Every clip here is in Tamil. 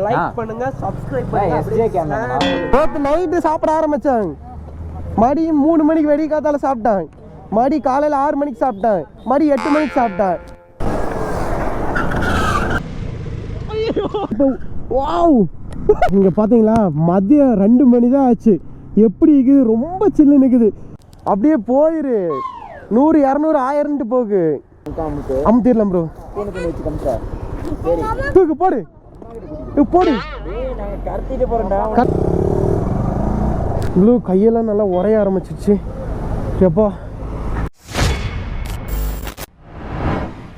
லைக் பண்ணுங்க, சப்ஸ்கிரைப் பண்ணுங்க. நேத்து நைட்டு சாப்பிட ஆரம்பிச்சாங்க. மடி 3 மணிக்கு வெடி காத்தால சாப்பிட்டாங்க. மடி காலையில 6 மணிக்கு சாப்பிட்டாங்க. மடி 8 மணிக்கு சாப்பிட்டாங்க. வாவ், இங்க பாத்தீங்களா மதியம் 2 மணி தான் ஆச்சு. எப்படி இருக்குது, ரொம்ப சில்லுன்னு இருக்குது. அப்படியே போயிரு 100 200 1000 போகு. அமுத்திடலாம் ப்ரோ. தூக்கு போடு போடு. ப்ளூ கையெல்லாம் நல்லா உரைய ஆரம்பிச்சிருச்சு. எப்பா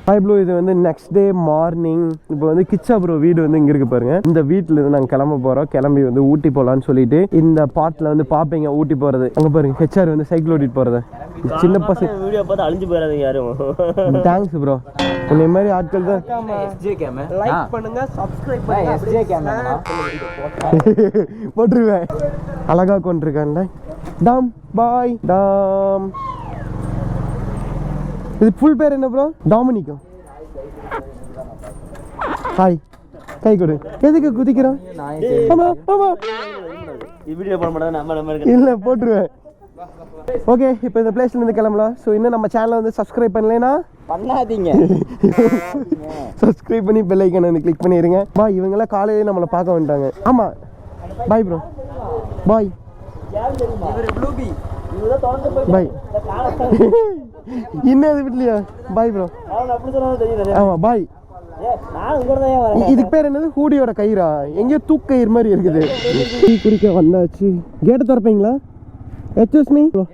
ஹாய் ப்ளூ, இது வந்து நெக்ஸ்ட் டே மார்னிங். இப்போ வந்து கிச்சா ப்ரோ வீடு வந்து இங்கே இருக்கு பாருங்க. இந்த வீட்டில் இருந்து நாங்கள் கிளம்ப போகிறோம். கிளம்பி வந்து ஊட்டி போகலான்னு சொல்லிட்டு இந்த பாட்டில் வந்து பார்ப்பீங்க ஊட்டி போகிறது. அங்கே பாருங்க ஹெச்ஆர் வந்து சைக்கிள் ஓட்டிட்டு போகிறது. சின்ன பசங்க வீடியோ பார்த்து அழிஞ்சு போயிடாதீங்க யாரும். Thanks bro. உன்னை மாதிரி ஆட்கள் தான். லைக் பண்ணுங்க, சப்ஸ்கிரைப் பண்ணுங்க. போட்டுருவேன். அழகா கொண்டிருக்கான்ல. டாம் பாய் டாம். இது ஃபுல் பேர் என்ன ப்ரோ? டாமினிகா. ஹாய், கை கொடு. எதுக்கு குதிக்கிறோம்? ஆமா ஆமா வீடியோ போட மாட்டேன் நம்ம இல்ல போட்டுருவேன். ஓகே, இப்போ இந்த பிளேஸ்ல இருந்து கிளம்பலாம். ஸோ இன்னும் நம்ம சேனலை வந்து சப்ஸ்கிரைப் பண்ணலைன்னா பண்ணாதீங்க. சப்ஸ்கிரைப் பண்ணி பெல் ஐக்கானை வந்து கிளிக் பண்ணிடுங்க. பாய், இவங்கெல்லாம் காலையிலே நம்மளை பார்க்க வந்துட்டாங்க. ஆமா பாய் ப்ரோ, பாய் பாய். இன்னும் அது விடலையா? Bye bro. ஆமா பாய். இதுக்கு பேர் என்னது? ஹூடியோட கயிறா? எங்கேயோ தூக்கயிறு மாதிரி இருக்குது. டீ குடிக்க வந்தாச்சு. கேட்ட திறப்பீங்களா? எக்ஸ்கியூஸ் மீ ப்ரோ,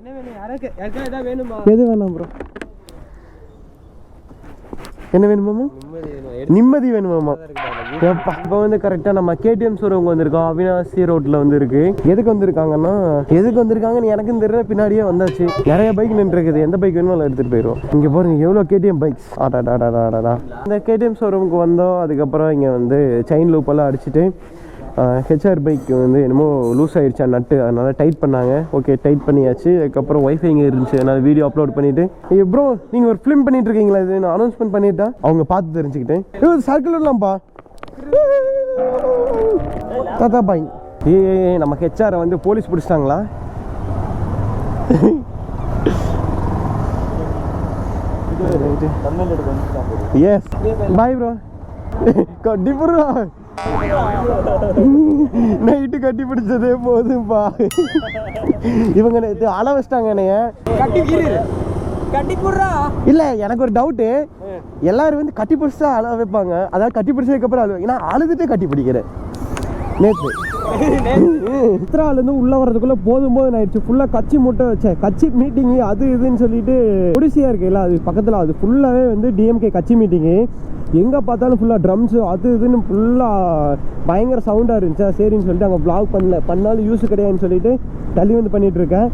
எது வேணாம் ப்ரோ? என்ன வேணுமாமா? நிம்மதி வேணுமாமா? இப்போ வந்து கரெக்டாக நம்ம கேடிஎம் ஷோரூம் வந்திருக்கோம். அவினாசி ரோட்டில் வந்து இருக்கு. எதுக்கு வந்திருக்காங்கன்னு எனக்கும் தெரியல. பின்னாடியே வந்தாச்சு. நிறைய பைக் நின்று இருக்குது. எந்த பைக் வேணுமோ அதை எடுத்துகிட்டு போயிடுவோம். இங்கே பாருங்க எவ்வளோ கேடிஎம் பைக்ஸ். ஆடாடாடாடாடா. இந்த கேடிஎம் ஷோரூமுக்கு வந்தோம். அதுக்கப்புறம் இங்கே வந்து செயின் லூப்பெல்லாம் அடிச்சுட்டு ஹெச்ஆர் பைக் வந்து என்னமோ லூஸ் ஆகிடுச்சா நட்டு, அதனால் டைட் பண்ணாங்க. ஓகே, டைட் பண்ணியாச்சு. அதுக்கப்புறம் ஒய்ஃபை இங்கே இருந்துச்சு, அதனால் வீடியோ அப்லோட் பண்ணிவிட்டு, ப்ரோ நீங்கள் ஒரு ஃபிலிம் பண்ணிட்டு இருக்கீங்களா? இது நான் அனௌன்ஸ்மெண்ட் பண்ணிட்டேன். அவங்க பார்த்து தெரிஞ்சுக்கிட்டேன். சர்க்கிள் விடலாம்ப்பா. தாத்தா பாய். நம்ம ஹெச்ஆரை வந்து போலீஸ் பிடிச்சிட்டாங்களா? Yes bye bro. கண்டிப்பா நைட்டு கட்டி பிடிச்சதே போதும்பா. இவங்க அள வச்சிட்டாங்க என்னைய. இல்ல, எனக்கு ஒரு டவுட்டு. எல்லாரும் வந்து கட்டி பிடிச்சா அழ வைப்பாங்க. அதாவது கட்டி பிடிச்சதுக்கு அப்புறம் அழுவாங்க. நான் அழுதுட்டு கட்டி பிடிக்கிறேன். நேற்று சித்ராலேருந்து உள்ள வர்றதுக்குள்ள போதும் ஆயிடுச்சு. ஃபுல்லா கட்சி முட்டை வச்சேன். கட்சி மீட்டிங்கு அது இதுன்னு சொல்லிட்டு ஒடிசியா இருக்குல்ல, அது பக்கத்தில் அது ஃபுல்லாகவே வந்து டிஎம்கே கட்சி மீட்டிங்கு. எங்கே பார்த்தாலும் ஃபுல்லாக ட்ரம்ஸு அது இதுன்னு ஃபுல்லாக பயங்கர சவுண்டாக இருந்துச்சா. சரின்னு சொல்லிட்டு அங்கே வ்ளாக் பண்ணாலும் யூஸ் கிடையாதுன்னு சொல்லிட்டு தள்ளி வந்து பண்ணிட்டு இருக்கேன்.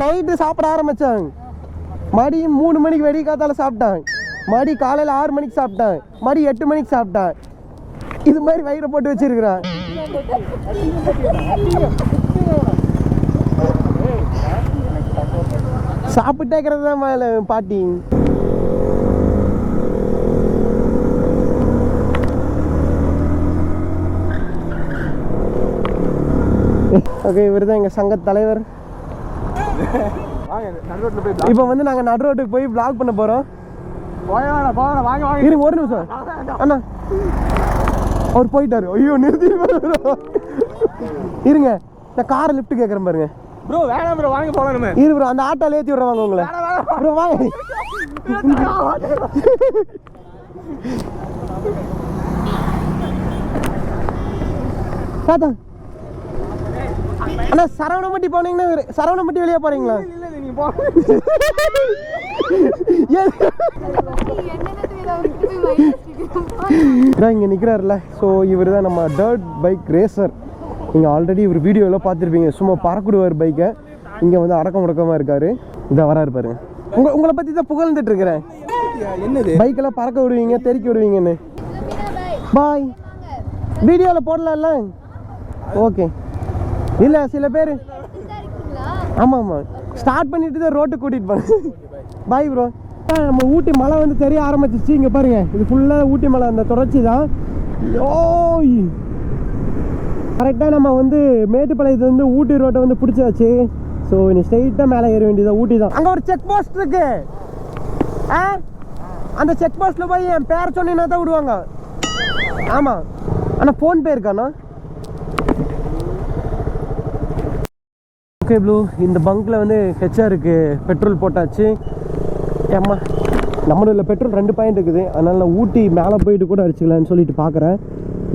நைட்டு சாப்பிட ஆரம்பிச்சாங்க. மடி 3 மணிக்கு வெடி காத்தால சாப்பிட்டாங்க. மடி காலையில் 6 மணிக்கு சாப்பிட்டாங்க. மடி 8 மணிக்கு சாப்பிட்டாங்க. இது மாதிரி வயிறை போட்டு வச்சிருக்கிறான். சாப்பிட்டேக்கிறது தான் மேல பாட்டி. ஓகே, இவர் தான் எங்கள் சங்க தலைவர். இப்போ வந்து நாங்கள் நடு ரோட்டுக்கு போய் vlog பண்ண போகிறோம். இருங்க ஒரு நிமிஷம் அண்ணா, அவர் போயிட்டாரு. ஐயோ நிறுத்தி இருங்க, நான் காரை லிஃப்ட் கேட்குறேன் பாருங்க. ப்ரோ வேணாம் ப்ரோ, வாங்க போகலாம். இரு ப்ரோ, அந்த ஆட்டோல ஏற்றி விட்றவாங்க உங்களை. ப்ரோ வாங்க. தாத்தா அண்ணா, சரவணம்பட்டி போனீங்கன்னா சரவணம்பட்டி வெளியே போறீங்களா? இங்க நிக்கிறாருல, ஸோ இவர் தான் நம்ம டர்ட் பைக் ரேசர். நீங்க ஆல்ரெடி இவர் வீடியோலாம் பார்த்துருப்பீங்க. சும்மா பறக்குடுவார் பைக்கை. இங்க வந்து அடக்க முடக்கமா இருக்காரு. இதை வராரு பாருங்க. உங்களை பத்தி தான் புகழ்ந்துட்டு இருக்கிறேன். என்னது பைக்கெல்லாம் பறக்க விடுவீங்க, தெறிக்க விடுவீங்கன்னு. பாய். வீடியோவில் போடலாம்ல? ஓகே. இல்லை சில பேர் ஆமாம் ஆமாம் ஸ்டார்ட் பண்ணிட்டு தான் ரோட்டு கூட்டிகிட்டு போனேன். Bye bro. நம்ம ஊட்டி மலை வந்து தெரிய ஆரம்பிச்சிச்சு. இங்கே பாருங்க, இது ஃபுல்லாக ஊட்டி மலை அந்த தொடர்ச்சி தான். ஓய் கரெக்டாக நம்ம வந்து மேட்டுப்பாளையத்து வந்து ஊட்டி ரோட்டை வந்து பிடிச்சாச்சு. ஸோ நீ ஸ்ட்ரெயிட்டாக மேலே ஏற வேண்டியதான், ஊட்டி தான். அங்கே ஒரு செக் போஸ்ட் இருக்கு. அந்த செக் போஸ்ட்டில் போய் என் பேரை சொன்னீங்கன்னா தான் விடுவாங்க. ஆமாம், ஆனால் ஃபோன்பே இருக்காண்ணா? ஓகே ப்ளூ, இந்த பங்க்கில் வந்து ஹெச்ஆருக்கு பெட்ரோல் போட்டாச்சு. ஏம்மா நம்மளோட பெட்ரோல் 2 பாயிண்ட் இருக்குது. அதனால் நான் ஊட்டி மேலே போயிட்டு கூட அடிச்சுக்கலான்னு சொல்லிட்டு பார்க்குறேன்.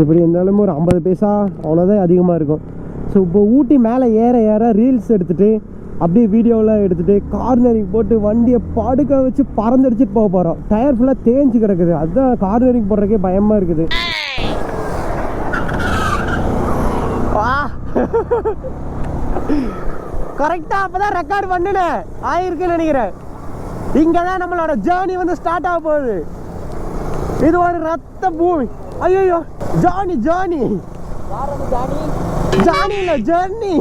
இப்படி இருந்தாலும் ஒரு 50 பைசா அவ்வளோதான் அதிகமாக இருக்கும். ஸோ இப்போ ஊட்டி மேலே ஏற ஏற ரீல்ஸ் எடுத்துகிட்டு அப்படியே வீடியோவில் எடுத்துகிட்டு கார்னரிங் போட்டு வண்டியை படுக்க வச்சு பறந்தடிச்சிட்டு போக போகிறோம். டயர் ஃபுல்லாக தேஞ்சு கிடக்குது. அதுதான் கார்னரிங் போடுறதுக்கே பயமாக இருக்குது. கரெக்டாக அப்போ தான் ரெக்கார்டு பண்ணினேன் ஆயிருக்குன்னு நினைக்கிறேன். இங்கே தான் நம்மளோட ஜேர்னி வந்து ஸ்டார்ட் ஆக போகுது. இது ஒரு ரத்த பூமி. ஐயோ ஜானி ஜானி ஜானி இல்லை ஜர்னி.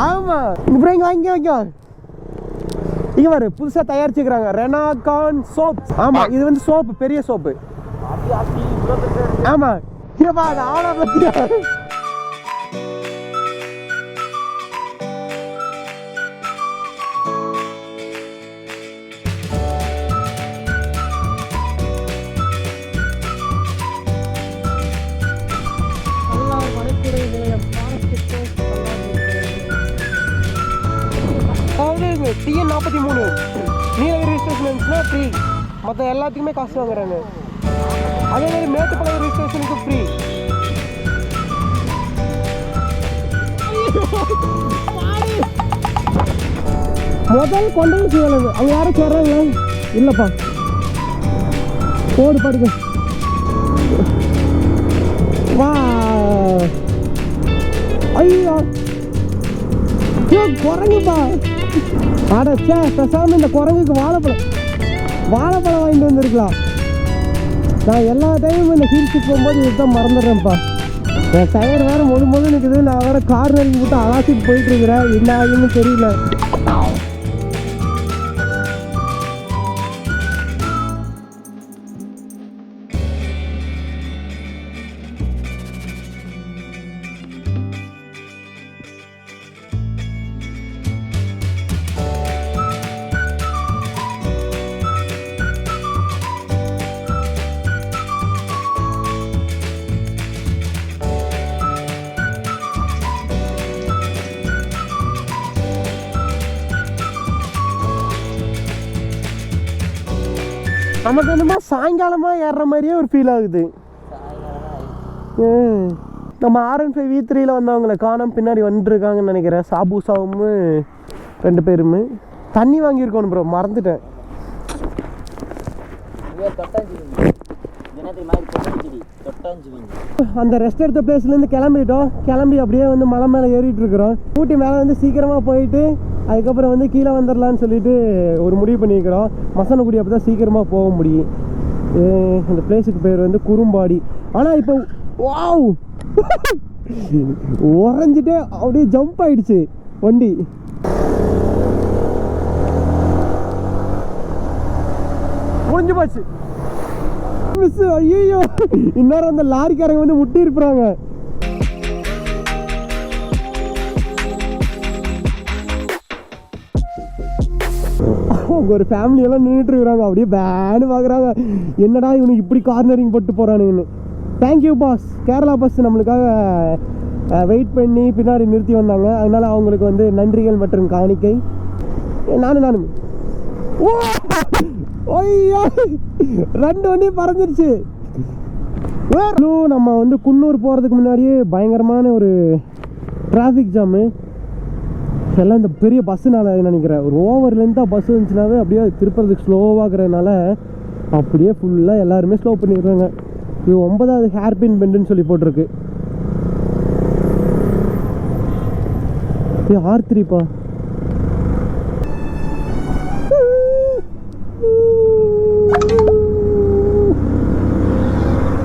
ஆமாம், இப்போ இங்கே வாங்கி வைக்க இங்கே வரு புதுசாக தயாரிச்சுக்கிறாங்க ரெனாகான் சோப். ஆமாம், இது வந்து சோப்பு, பெரிய சோப்பு. ஆமாம், ஏப்பா அது ஆளை பற்றியா? TN 43 நீலகிரி ஸ்டேஷன்ஸ்னா ஃப்ரீ, மற்ற எல்லாத்துக்குமே காசு வாங்குறாங்க. அதே மாதிரி மேட்டுப்பாளையம் ரிஜிஸ்ட்ரேஷனுக்கு ஃப்ரீ. முதல் கொண்டது செய்யலது அவங்க யாரும் சேர்றாங்களா? இல்லைப்பா, போடு படுங்க. வா ஐயோ குரங்குப்பா. அடச்சா பேசாம இந்த குரங்குக்கு வாழைப்பழம் வாங்கிட்டு வந்துருக்கலாம். நான் எல்லா டைமும் இந்த ஹீல்ஸுக்கு போகும்போது இதுதான் மறந்துடுறேன்ப்பா. என் டயர் வேறு முழு நிற்குது. நான் வேறு கார்னரிங் போட்டு அலாசிட்டு போயிட்டு இருக்கிறேன். என்ன ஆகுன்னு தெரியல. நமக்கு என்னமோ சாயங்காலமாக ஏறுற மாதிரியே ஒரு ஃபீல் ஆகுது. நம்ம R15 V3 வந்தவங்களை காணோம், பின்னாடி வந்துருக்காங்கன்னு நினைக்கிறேன். சாபுசாவும் 2 பேருமே. தண்ணி வாங்கியிருக்கோம் ப்ரோ, மறந்துட்டேன். அந்த ரெஸ்ட் எடுத்த பிளேஸ்லேருந்து கிளம்பி அப்படியே வந்து மலை மேலே ஏறிட்டு இருக்கிறோம். ஊட்டி மேலே வந்து சீக்கிரமாக போயிட்டு அதுக்கப்புறம் வந்து கீழே வந்துடலான்னு சொல்லிட்டு ஒரு முடிவு பண்ணியிருக்கிறோம். மசனகுடி அப்போ தான் சீக்கிரமாக போக முடியும். இந்த பிளேஸுக்கு பேர் வந்து குறும்பாடி. ஆனால் இப்போ வாவ் உறைஞ்சிட்டே அப்படியே ஜம்ப் ஆயிடுச்சு வண்டி. முடிஞ்சு போச்சு மிஸ். ஐயோ இன்னொரு அந்த லாரிக்காரங்க வந்து முட்டி இருப்பாங்க. அவங்க ஒரு ஃபேமிலியெல்லாம் நின்றுட்டு இருக்கிறாங்க. அப்படியே பேனு பார்க்குறாங்க, என்னடா இவனுக்கு இப்படி கார்னரிங் போட்டு போகிறானுங்கன்னு. Thank you boss. கேரளா பஸ் நம்மளுக்காக வெயிட் பண்ணி பின்னாடி நிறுத்தி வந்தாங்க. அதனால் அவங்களுக்கு வந்து நன்றிகள் மற்றும் காணிக்கை. நானும் ஓ ஐயோ 2 வண்டி பறந்துருச்சு. நம்ம வந்து குன்னூர் போகிறதுக்கு முன்னாடியே பயங்கரமான ஒரு டிராஃபிக் ஜாமு. எல்லாம் இந்த பெரிய பஸ்ஸுனால நினைக்கிறேன். ஒரு ஓவர் லென்த்தாக பஸ் வந்துச்சுனாவே அப்படியே திருப்பறதுக்கு ஸ்லோவாகிறதுனால அப்படியே ஃபுல்லாக எல்லாருமே ஸ்லோ பண்ணிடுறாங்க. இது 9வது ஹேர்பின் பெண்டுன்னு சொல்லி போட்டிருக்கு. R3பா.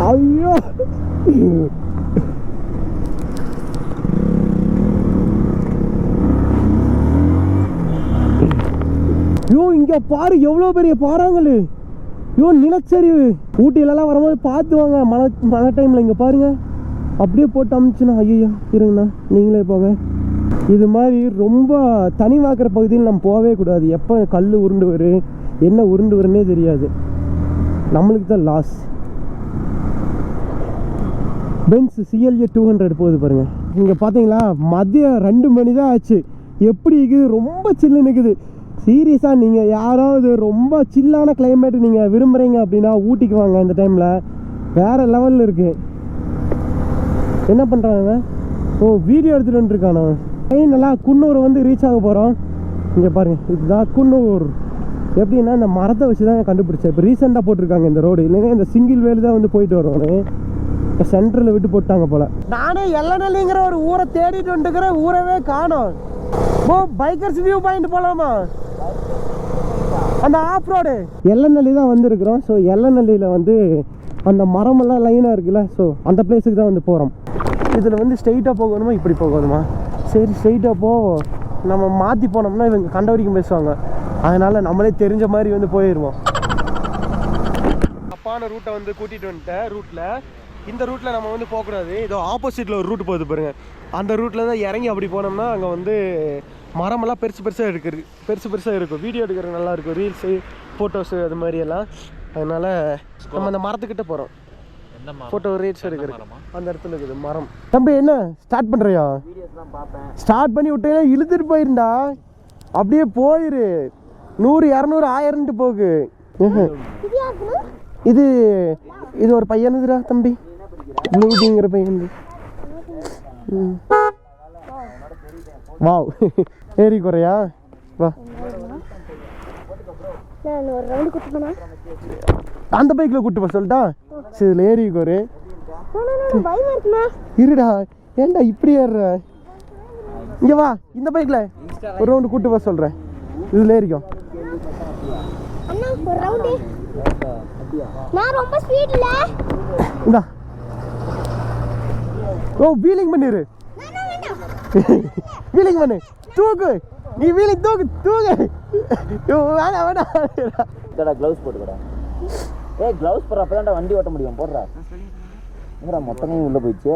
ஐயோ ஐயோ இங்கே பாரு எவ்வளோ பெரிய பாறாங்கல். ஐயோ நிலச்சரிவு. ஊட்டியிலலாம் வரும்போது பார்த்து வாங்க. மழை டைமில் இங்கே பாருங்கள் அப்படியே போட்டு அமிச்சுன்னா ஐயோ இருங்கண்ணா நீங்களே போங்க. இது மாதிரி ரொம்ப தனிவாக்குற பகுதியில் நம்ம போகவே கூடாது. எப்போ கல் உருண்டு வரும் என்ன உருண்டு வருன்னே தெரியாது. நம்மளுக்கு தான் லாஸ். பென்ஸ் CLA 200 போகுது பாருங்க. இங்கே பார்த்தீங்களா மதியம் 2 மணி தான் ஆச்சு. எப்படி இருக்குது, ரொம்ப சில்லுன்னு இருக்குது. சீரியஸாக நீங்கள் யாராவது ரொம்ப சில்லான கிளைமேட் நீங்கள் விரும்புகிறீங்க அப்படின்னா ஊட்டிக்கு வாங்க. இந்த டைமில் வேறு லெவலில் இருக்குது. என்ன பண்ணுறாங்க? ஓ வீடியோ எடுத்துகிட்டு வந்துருக்கானோ. நல்லா குன்னூர் வந்து ரீச் ஆக போகிறோம். இங்கே பாருங்கள் இதுதான் குன்னூர். எப்படின்னா இந்த மரத்தை வச்சு தான் கண்டுபிடிச்சேன். இப்போ ரீசெண்டாக போட்டிருக்காங்க இந்த ரோடு. இல்லைன்னா இந்த சிங்கிள் வேலு தான் வந்து போயிட்டு வருவானு. இப்போ சென்டரில் விட்டு போட்டாங்க போல். நானே எல்லநல்லிங்கிற ஒரு ஊரை தேடிட்டு வந்துக்கிறேன். ஊரவே காணோம். ஓ பைக்கர்ஸ் வியூ பாயிண்ட் போகலாமா? அந்த ஆஃப் ரோடு எல்லநல்லி தான் வந்துருக்குறோம். ஸோ எல்லநல்லியில் வந்து அந்த மரமெல்லாம் லைனாக இருக்குல்ல, ஸோ அந்த பிளேஸுக்கு தான் வந்து போகிறோம். இதில் வந்து ஸ்ட்ரெயிட்டாக போகணுமா இப்படி போகணுமா? சரி ஸ்ட்ரெயிட்டாக போவோம். நம்ம மாற்றி போனோம்னா இவங்க கண்ட வரைக்கும் பேசுவாங்க. அதனால் நம்மளே தெரிஞ்ச மாதிரி வந்து போயிடுவோம். தப்பான ரூட்டை வந்து கூட்டிகிட்டு வந்துட்டேன். ரூட்டில் இந்த ரூட்டில் நம்ம வந்து போகக்கூடாது. இதோ ஆப்போசிட்டில் ஒரு ரூட் போகுது பாருங்கள். அந்த ரூட்டில் தான் இறங்கி அப்படி போனோம்னா அங்கே வந்து மரமெல்லாம் பெருசாக இருக்குது. பெருசாக இருக்கும். வீடியோ எடுக்கிறது நல்லாயிருக்கும். ரீல்ஸு ஃபோட்டோஸு அது மாதிரியெல்லாம். அதனால் நம்ம அந்த மரத்துக்கிட்ட போகிறோம். ஃபோட்டோ ரீல்ஸ் எடுக்கிறது அந்த இடத்துல இருக்குது மரம். தம்பி என்ன ஸ்டார்ட் பண்ணுறியா? ஸ்டார்ட் பண்ணி விட்டேன்னா இழுத்துட்டு போயிருந்தா அப்படியே போயிரு. 100 200 1000 போகு. இது இது ஒரு பையனுதுடா தம்பி. ப்ளூடிங்கிற பையன். வாவ் ஏறி குறையா வா. அந்த பைக்கில் கூட்டு போக சொல்லிட்டா. சரி இதில் ஏறிக்கு ஒரு இருடா. ஏன்டா இப்படி ஏறுற? இங்கே வா இந்த பைக்கில் ஒரு ரவுண்டு கூட்டு போக சொல்கிறேன். இதில் ஏறிக்கும். இந்தா ஓ வீலிங் பண்ணிரு. வீலிங் பண்ணு. தூக்கு நீ வீலிங் தூக்கு தூக்கு. வேணாம் வேணாம். இதடா க்ளவுஸ் போட்டுக்கடா. ஏய் க்ளவுஸ் போடுற அப்பதான்டா வண்டி ஓட்ட முடியும். போடுறா. என்னடா மொத்தமே உள்ள போயிடுச்சு.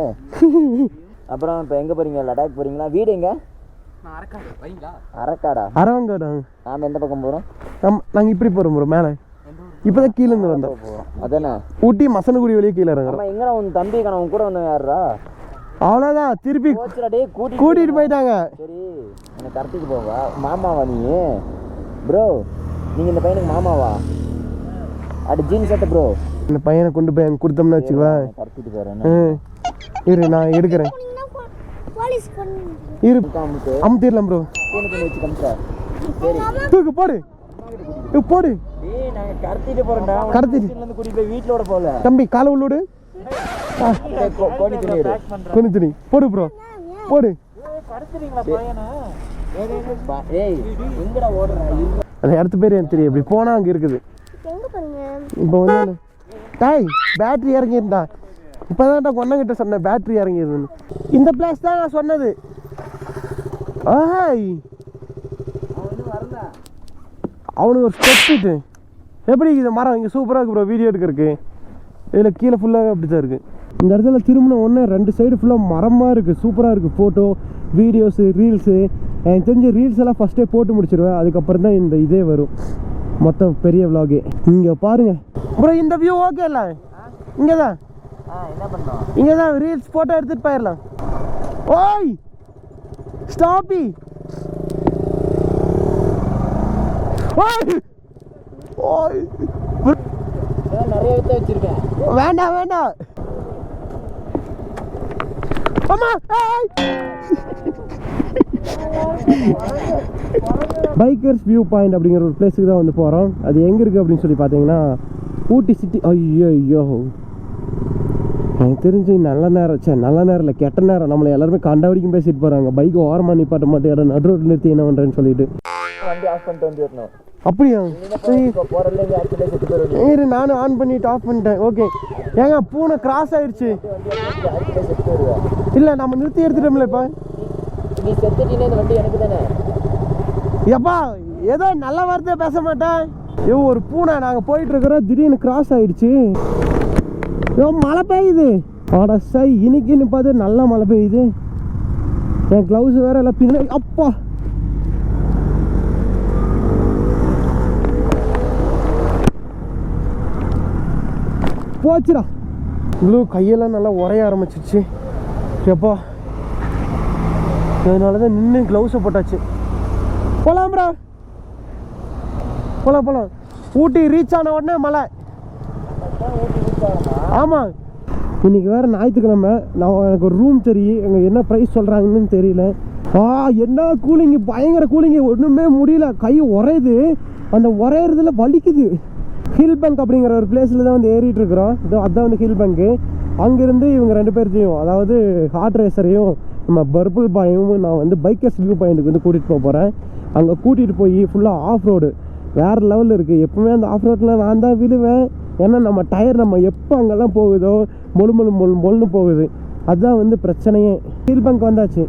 அப்புறம் இப்போ எங்கே போகிறீங்க? லடாக் போகிறீங்களா? வீடு எங்க? அரக்காடா? அரவங்காடா. நாம் எந்த பக்கம் போகிறோம்? நாங்கள் இப்படி போகிறோம் ப்ரோ. மேலே இப்போ தான் கீழேருந்து வந்தோம். அதானே ஊட்டி மசனகுடி வழியே கீழே இறங்குறோம். எங்கடா உன் தம்பி காண? உன் கூட வந்து யாருடா? அவ்வளோதான் திருப்பி கூட்டிகிட்டு போயிட்டாங்க. சரி எனக்கு கடத்திட்டு போவா. மாமாவா நீ? ப்ரோ நீங்கள் இந்த பையனுக்கு மாமாவா? அடி ஜீன் சட்டை ப்ரோ. இந்த பையனை கொண்டு போய் அங்கே கொடுத்தோம்னா வச்சுக்குவேன். கடத்திட்டு போகிறேன். இரு நான் எடுக்கிறேன். இரு அமுத்திடலாம் ப்ரோ. தூக்கு போடு போடு. கடத்திட்டு போறேன்டா. கடத்திட்டு கூட்டிட்டு போய் வீட்டிலோட போகல. தம்பி காலை உள்ளோடு. கொனி துணி போடு ப்ரோ போடு. அந்த இடத்து பேர் எனக்கு தெரியும். இப்படி போனால் அங்கே இருக்குது. இப்போ வந்து டாய் பேட்ரி இறங்கியிருந்தா. இப்போ தான்டா கொன்னங்கிட்ட சொன்னேன் பேட்ரி இறங்கிடுதுன்னு. இந்த பிளேஸ் தான் நான் சொன்னது. ஆய் அவனுக்கு ஒரு ஸ்டெப்பிட்டு எப்படி இது மரம் இங்கே சூப்பராக இருக்குது ப்ரோ வீடியோ எடுக்கிறதுக்கு. இதில் கீழே ஃபுல்லாகவே அப்படி தான் இருக்குது. இந்த இடத்துல திரும்பின ஒன்று 2 சைடு ஃபுல்லாக மரமாக இருக்குது. சூப்பராக இருக்குது. Photo videos reels. எனக்கு தெரிஞ்ச ரீல்ஸ் எல்லாம் ஃபஸ்ட்டே போட்டு முடிச்சிடுவேன். அதுக்கப்புறம் தான் இந்த இதே வரும் மொத்தம் பெரிய விலாகு. இங்கே பாருங்கள் ப்ரோ இந்த வியூ ஓகே இல்லை? இங்கே தான் இங்கே தான் ரீல்ஸ் ஃபோட்டோ எடுத்துகிட்டு போயிடலாம். ஓய் ஸ்டாப்பி. ஓய் ஓய் நிறைய வித்த வச்சிருக்கேன். வேண்டாம் வேண்டாம். அம்மா பைக்கர்ஸ் வியூ பாயிண்ட் அப்படிங்கிற ஒரு பிளேஸுக்கு தான் வந்து போகிறோம். அது எங்கே இருக்குது அப்படின்னு சொல்லி பார்த்தீங்கன்னா ஊட்டி சிட்டி. ஐயோ ஐயோ எனக்கு தெரிஞ்சு நல்ல நேரம் இல்லை கெட்ட நேரம். நம்மளை எல்லாருமே கண்ட வரைக்கும் பேசிட்டு போகிறாங்க. பைக்கு ஓரமாக நிப்பாட்ட மாட்டேன். இடம் நடு ரோட்டில் நிறுத்தி என்ன பண்ணுறேன்னு சொல்லிட்டு. வண்டி ஆஃப் பண்ணிட்டு வந்து வரணும். அப்படியா? சரி நானும் ஆன் பண்ணிட்டு ஆஃப் பண்ணிட்டேன். ஓகே ஏங்க பூனை கிராஸ் ஆயிடுச்சு. இல்லை நம்ம நிறுத்தி எடுத்துட்டோம்ல. இப்போ நீ செத்துட்டீங்கன்னா இந்த வண்டி எனக்கு தானே. எப்பா ஏதோ நல்ல வார்த்தையை பேச மாட்டேன். ஐயோ ஒரு பூனை நாங்கள் போயிட்டு இருக்கிறோம், திடீர்னு கிராஸ் ஆயிடுச்சு. ஐயோ மழை பெய்யுது. ஆடா சை, இன்னைக்குன்னு பார்த்து நல்லா மழை பெய்யுது. என் க்ளவுஸ் வேற எல்லாம் பின்னாடி. அப்பா போச்சுடா. இவ்வளோ கையெல்லாம் நல்லா உரைய ஆரம்பிச்சிருச்சு. எப்பா அதனால தான் நின்று க்ளவுஸை போட்டாச்சு. போகலாம்ரா, போகலாம். ஊட்டி ரீச் ஆன உடனே மழை. ஆமாம், இன்னைக்கு வேறு ஞாயிற்றுக்கிழமை. எனக்கு ஒரு ரூம் தெரியும், எங்கள் என்ன ப்ரைஸ் சொல்கிறாங்கன்னு தெரியல. என்ன கூலிங்கு, பயங்கர கூலிங்கு, ஒன்றுமே முடியல. கை உரையுது, அந்த உரையிறதுல வலிக்குது. ஹில் பேங்க் அப்படிங்கிற ஒரு பிளேஸில் தான் வந்து ஏறிட்டு இருக்கிறோம். அதுதான் வந்து ஹில் பேங்க்கு. அங்கேருந்து இவங்க 2 பேர்த்தையும், அதாவது ஹார்ட் ரேசரையும் நம்ம பர்பிள் பாயும் நான் வந்து பைக்கர்ஸ் வியூ பாயிண்ட்டுக்கு வந்து கூட்டிகிட்டு போகிறேன். அங்கே கூட்டிகிட்டு போய் ஃபுல்லாக ஆஃப் ரோடு வேறு லெவலில் இருக்குது. எப்போவுமே அந்த ஆஃப் ரோட்டில் நான் தான் விழுவேன். ஏன்னா நம்ம டயர் நம்ம எப்போ அங்கெல்லாம் போகுதோ மொழுன்னு போகுது. அதுதான் வந்து பிரச்சனையே. ஹில் பேங்க் வந்தாச்சு.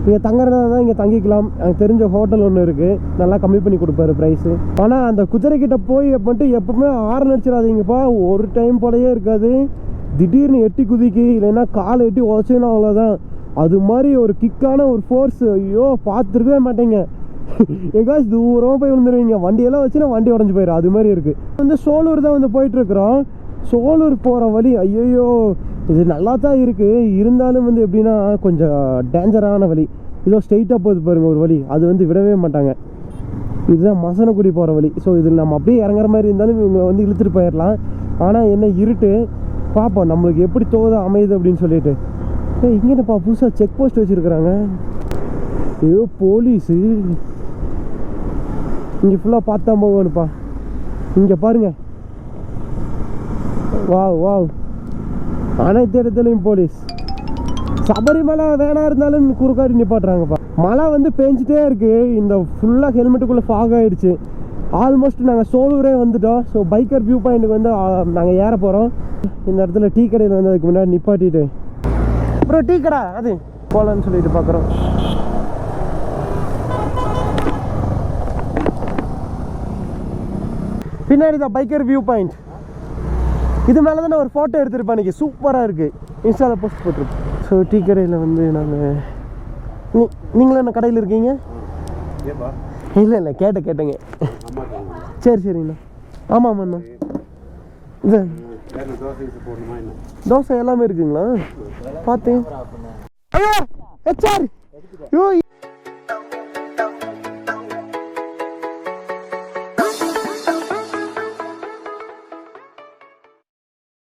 இங்கே தங்குறதா தான் இங்கே தங்கிக்கலாம். எனக்கு தெரிஞ்ச ஹோட்டல் ஒன்று இருக்குது, நல்லா கம்மி பண்ணி கொடுப்பாரு ப்ரைஸு. ஆனால் அந்த குதிரைக்கிட்ட போய் மட்டும் எப்பவுமே ஆரன் அடிச்சிடாதீங்கப்பா. ஒரு டைம் போலயே இருக்காது, திடீர்னு எட்டி குதிக்கு, இல்லைன்னா காலை எட்டி உதச்சின்னா அவ்வளோதான். அது மாதிரி ஒரு கிக்கான ஒரு ஃபோர்ஸ், ஐயோ பார்த்துருக்கவே மாட்டேங்க. எங்காச்சும் தூரமாக போய் விழுந்துருவீங்க. வண்டியெல்லாம் வச்சுன்னா வண்டி உடஞ்சி போயிடும். அது மாதிரி இருக்குது. வந்து சோலூர் தான் வந்து போயிட்டுருக்குறோம். சோலூர் போகிற வழி ஐயோ இது நல்லா தான் இருக்குது, இருந்தாலும் வந்து எப்படின்னா கொஞ்சம் டேஞ்சரான வழி. இதோ ஸ்ட்ரெயிட்டாக போகுது பாருங்கள் ஒரு வழி, அது வந்து விடவே மாட்டாங்க. இதுதான் மசனக்குடி போகிற வழி. ஸோ இதில் நம்ம அப்படியே இறங்குற மாதிரி இருந்தாலும் இவங்க வந்து இழுத்துட்டு போயிடலாம். ஆனால் என்ன இருட்டு, பார்ப்போம் நம்மளுக்கு எப்படி தோதா அமையுது அப்படின்னு சொல்லிட்டு. இங்கே என்னப்பா புதுசாக செக் போஸ்ட் வச்சுருக்குறாங்க. ஐயோ போலீஸு இங்கே ஃபுல்லாக பார்த்தா போகணுப்பா. இங்கே பாருங்கள், வாவ் அனைத்து இடத்துலையும் போலீஸ். சபரிமலை வேணா இருந்தாலும் குறுக்காடி நிப்பாட்டுறாங்கப்பா. மழை வந்து பேஞ்சிட்டே இருக்குது. இந்த ஃபுல்லாக ஹெல்மெட்டுக்குள்ளே ஃபாக் ஆகிடுச்சு. ஆல்மோஸ்ட் நாங்கள் சோலூரே வந்துட்டோம். ஸோ பைக்கர் வியூ பாயிண்ட்டுக்கு வந்து நாங்கள் ஏற போகிறோம். இந்த இடத்துல டீ கடையில் வந்து அதுக்கு முன்னாடி நிப்பாட்டிட்டு அப்புறம் டீ கடை அது போகலான்னு சொல்லிட்டு பார்க்குறோம். பின்னாடி தான் பைக்கர் வியூ பாயிண்ட். இது மேலே தான் நான் ஒரு ஃபோட்டோ எடுத்துருப்பேன் அன்றைக்கி, சூப்பராக இருக்குது. இன்ஸ்டாவில் போஸ்ட் போட்டிருப்பேன். ஸோ டீ கடையில் வந்து நாங்கள் நீங்களும் என்ன கடையில் இருக்கீங்க? இல்லை கேட்டேங்க. சரிங்கண்ணா. ஆமாம்ண்ணா. இது தோசை எல்லாமே இருக்குங்களா? பார்த்தேன். ஐயோ ஹெச்ஆர், ஐயோ